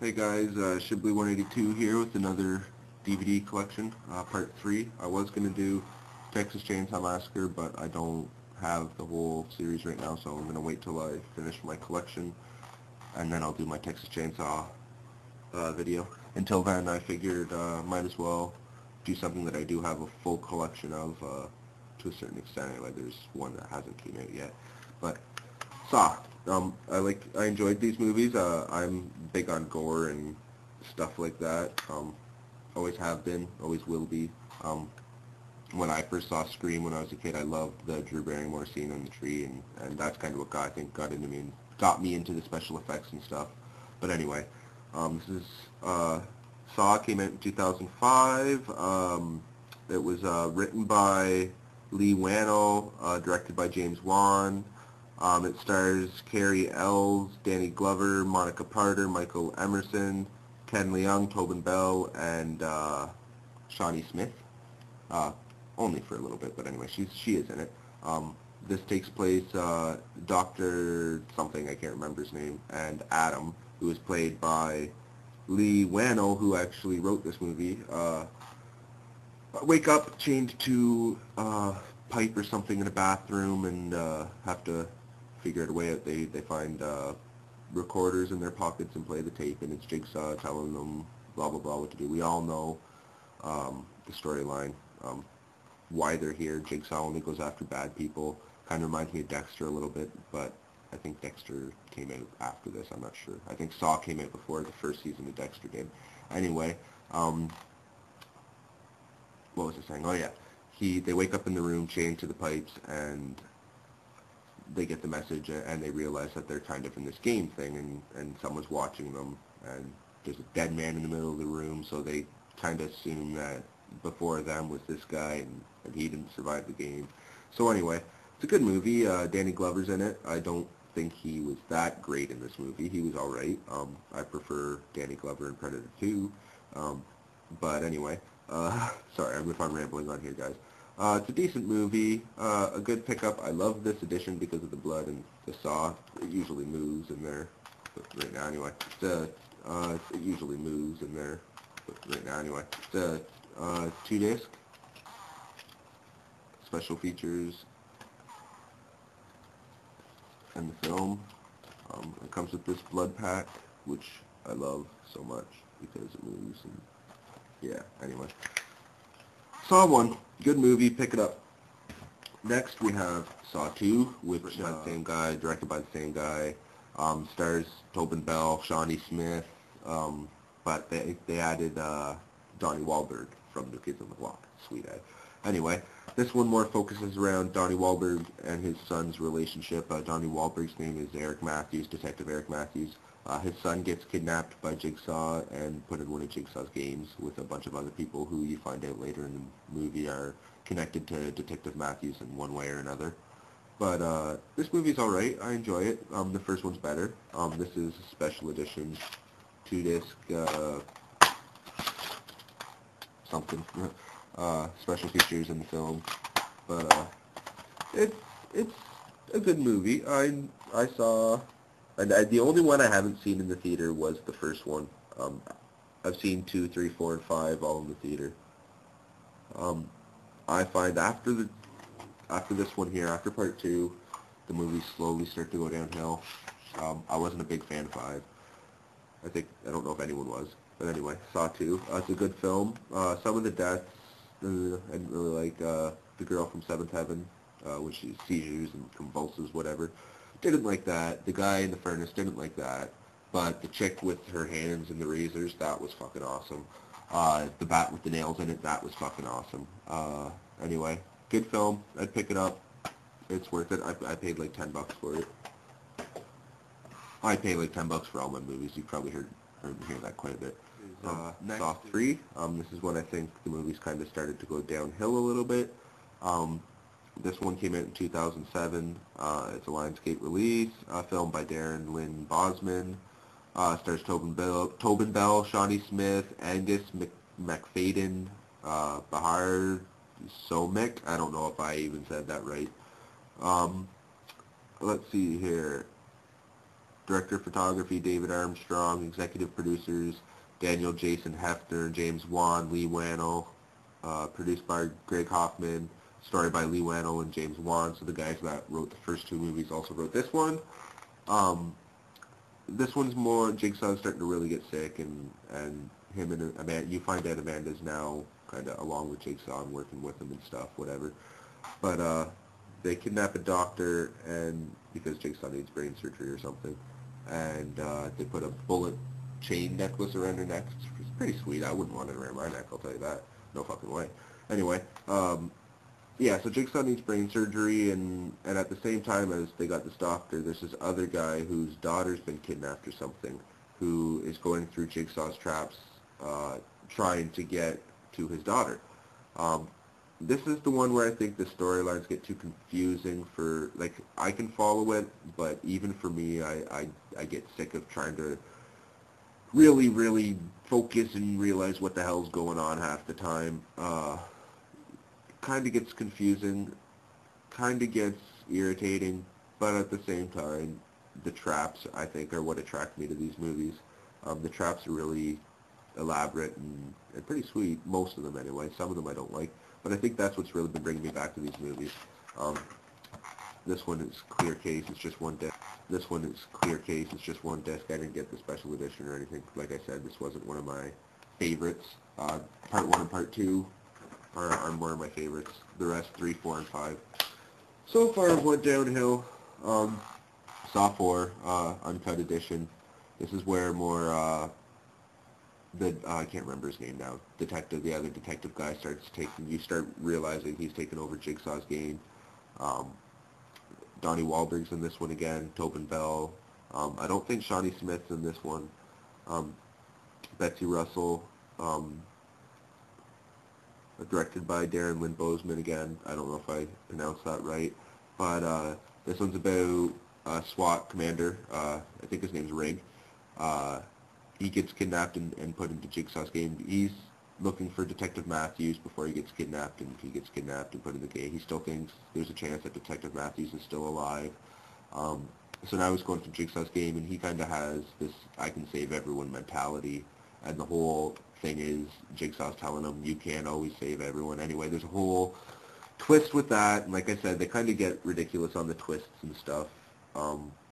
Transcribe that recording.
Hey guys, Shibley 182 here with another DVD collection, part 3. I was going to do Texas Chainsaw Massacre, but I don't have the whole series right now, so I'm going to wait till I finish my collection, and then I'll do my Texas Chainsaw video. Until then, I figured might as well do something that I do have a full collection of to a certain extent. Anyway, there's one that hasn't came out yet, but Saw. I enjoyed these movies. I'm big on gore and stuff like that. Always have been, always will be. When I first saw Scream when I was a kid, I loved the Drew Barrymore scene on the tree, and that's kind of what I think got into me and got me into the special effects and stuff. But anyway, this is Saw came out in 2005. It was written by Lee Wannell, directed by James Wan. It stars Carrie Ells, Danny Glover, Monica Carter, Michael Emerson, Ken Leung, Tobin Bell, and Shawnee Smith. Only for a little bit, but anyway, she is in it. This takes place, Dr. something, I can't remember his name, and Adam, who is played by Lee Wannell, who actually wrote this movie, wake up chained to a pipe or something in a bathroom and have to figure it a way out. They find recorders in their pockets and play the tape, and it's Jigsaw telling them blah blah blah what to do. We all know the storyline, why they're here. Jigsaw only goes after bad people. Kind of reminds me of Dexter a little bit, but I think Dexter came out after this. I'm not sure. I think Saw came out before the first season of Dexter did. Anyway, what was I saying? Oh yeah, they wake up in the room chained to the pipes, and they get the message, and they realize that they're kind of in this game thing, and someone's watching them, and there's a dead man in the middle of the room, so they kind of assume that before them was this guy, and he didn't survive the game. So anyway, it's a good movie. Danny Glover's in it. I don't think he was that great in this movie. He was alright. I prefer Danny Glover in Predator 2. But anyway, sorry if I'm rambling on here, guys. It's a decent movie, a good pickup. I love this edition because of the blood and the saw. It usually moves in there, but right now anyway. It usually moves in there, but right now anyway. It's a 2-disc, special features, and the film. It comes with this blood pack, which I love so much because it moves, and yeah, anyway. Saw 1, good movie, pick it up. Next we have Saw 2, which is by the same guy, directed by the same guy, stars Tobin Bell, Shawnee Smith, but they added Donnie Wahlberg from New Kids on the Block. Sweet Ed. Anyway, this one more focuses around Donnie Wahlberg and his son's relationship. Donnie Wahlberg's name is Eric Matthews, Detective Eric Matthews. His son gets kidnapped by Jigsaw and put in one of Jigsaw's games with a bunch of other people who you find out later in the movie are connected to Detective Matthews in one way or another. But this movie's alright. I enjoy it. The first one's better. This is a special edition 2-disc something. Special features in the film. But it's a good movie. I saw... And the only one I haven't seen in the theater was the first one. I've seen 2, 3, 4, and 5 all in the theater. I find after this one here, after part 2, the movies slowly start to go downhill. I wasn't a big fan of 5. I don't know if anyone was. But anyway, Saw 2. It's a good film. Some of the deaths, I didn't really like the girl from Seventh Heaven, when she seizures and convulses, whatever. Didn't like that. The guy in the furnace didn't like that. But the chick with her hands and the razors, that was fucking awesome. The bat with the nails in it, that was fucking awesome. Anyway, good film. I'd pick it up. It's worth it. I paid like $10 for it. I pay like $10 for all my movies. You've probably heard me hear that quite a bit. Saw 3. This is when I think the movies kind of started to go downhill a little bit. This one came out in 2007. It's a Lionsgate release, filmed by Darren Lynn Bosman. Stars Tobin Bell, Shawnee Smith, Angus McFadden, Bahar Somek. I don't know if I even said that right. Let's see here. Director of Photography, David Armstrong. Executive Producers, Daniel Jason Hefner, James Wan, Lee Wannell. Produced by Greg Hoffman. Story by Lee Wannell and James Wan. So the guys that wrote the first two movies also wrote this one. This one's more, Jigsaw's starting to really get sick, and him and Amanda, you find out Amanda's now kind of along with Jigsaw and working with him and stuff, whatever. But they kidnap a doctor, and because Jigsaw needs brain surgery or something, and they put a bullet chain necklace around her neck. It's pretty sweet. I wouldn't want it around my neck, I'll tell you that. No fucking way. Anyway, yeah, so Jigsaw needs brain surgery, and at the same time as they got this doctor, there's this other guy whose daughter's been kidnapped or something, who is going through Jigsaw's traps, trying to get to his daughter. This is the one where I think the storylines get too confusing for, like, I can follow it, but even for me, I get sick of trying to really focus and realize what the hell's going on half the time. Kind of gets confusing, kind of gets irritating, but at the same time, the traps, I think, are what attract me to these movies. The traps are really elaborate and pretty sweet, most of them anyway. Some of them I don't like, but I think that's what's really been bringing me back to these movies. This one is clear case, it's just one disc. This one is clear case, it's just one disc. I didn't get the special edition or anything. Like I said, this wasn't one of my favorites. Part 1 and Part 2 are more of my favorites. The rest, 3, 4, and 5. So far I've went downhill. Saw 4, Uncut Edition. This is where more, I can't remember his name now. The other detective guy you start realizing he's taking over Jigsaw's game. Donnie Wahlberg's in this one again, Tobin Bell. I don't think Shawnee Smith's in this one. Betsy Russell, directed by Darren Lynn Bousman again. I don't know if I pronounced that right. But this one's about a SWAT commander. I think his name's Ring. He gets kidnapped and put into Jigsaw's game. He's looking for Detective Matthews before he gets kidnapped, and he gets kidnapped and put in the game. He still thinks there's a chance that Detective Matthews is still alive. So now he's going to Jigsaw's game, and he kind of has this I can save everyone mentality, and the whole thing is Jigsaw's telling him you can't always save everyone. Anyway, there's a whole twist with that, and like I said, they kind of get ridiculous on the twists and stuff.